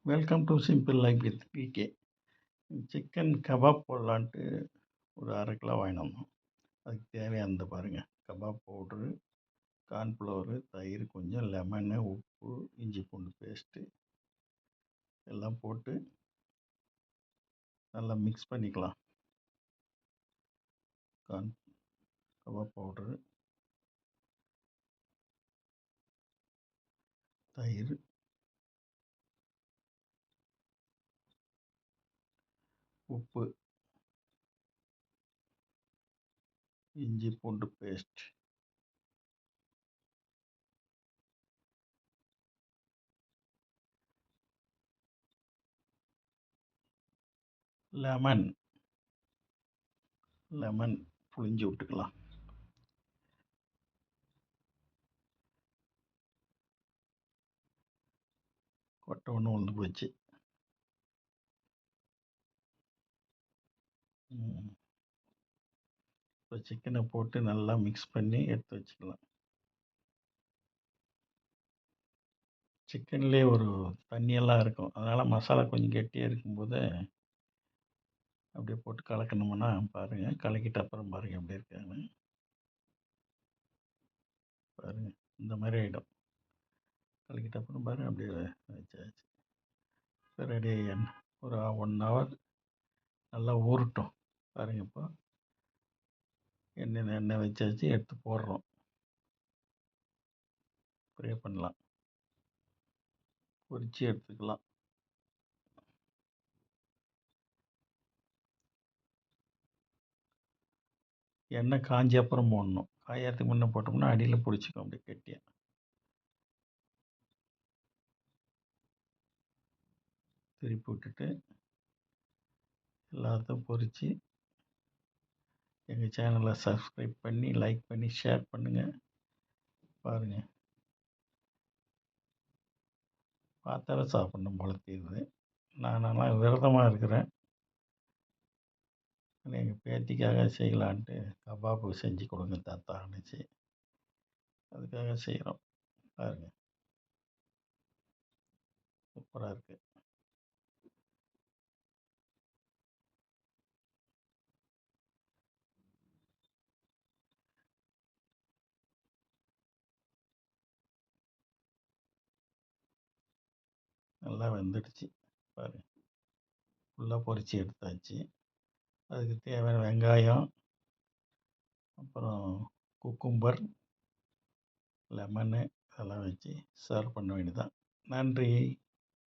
Welcome to simple life with PK. Chicken kebab போடலான்ட்டு ஒரு 1/2 kilo வாங்கிட்டு வந்தோம். அதுக்கு தேவையானது பாருங்கள்: கபாப் பவுட்ரு, கார்ன்ஃப்ளவரு, தயிர் கொஞ்சம், லெமனு, உப்பு, இஞ்சி பூண்டு பேஸ்ட்டு எல்லாம் போட்டு நல்லா மிக்ஸ் பண்ணிக்கலாம். கபாப் பவுட்ரு, தயிர், உப்பு, இஞ்சி பூண்டு பேஸ்ட், லெமன் புழிஞ்சு விட்டுக்கலாம். கொட்டை ஒன்று உளுந்து போச்சு. இப்போ சிக்கனை போட்டு நல்லா மிக்ஸ் பண்ணி எடுத்து வச்சுக்கலாம். சிக்கன்லேயே ஒரு தண்ணியெல்லாம் இருக்கும், அதனால் மசாலா கொஞ்சம் கெட்டியாக இருக்கும்போது அப்படியே போட்டு கலக்கணுமுன்னா பாருங்கள். கலக்கிட்டு அப்புறம் பாருங்கள் எப்படி இருக்கான்னு. பாருங்கள், இந்த மாதிரி ஆகிடும். கலக்கிட்ட அப்புறம் பாருங்கள், அப்படியே வச்சாச்சு. இப்போ ரெடி. ஒரு 1 ஹவர் நல்லா ஊறட்டும். பாருங்கள், இப்போ எண்ணெய் வச்சாச்சு, எடுத்து போடுறோம். ஃப்ரை பண்ணலாம், பொரிச்சு எடுத்துக்கலாம். எண்ணெய் காஞ்சி அப்புறம் போடணும். காயறதுக்கு முன்னே போட்டோம்னா அடியில் பிடிச்சிக்கும் அப்படியே கெட்டியாக. திருப்பி விட்டுட்டு எல்லாத்தையும் பொரித்து எங்கள் சேனலை சப்ஸ்கிரைப் பண்ணி, லைக் பண்ணி, ஷேர் பண்ணுங்கள். பாருங்கள், பார்த்தாவே சாப்பிட்ணும் போல தெரியுது. நானெல்லாம் விரதமாக இருக்கிறேன். எங்கள் பேத்திக்காக செய்யலான்ட்டு கபாப்பு செஞ்சு கொடுங்க தாத்தா அனுச்சு, அதுக்காக செய்கிறோம். பாருங்கள், சூப்பராக இருக்குது. நல்லா வெந்துடுச்சு. பாருங்கள், ஃபுல்லாக பொரித்து எடுத்தாச்சு. அதுக்கு தேவையான வெங்காயம், அப்புறம் குக்கும்பர், லெமனு அதெல்லாம் வச்சு சர்வ் பண்ண வேண்டியதான். நன்றி.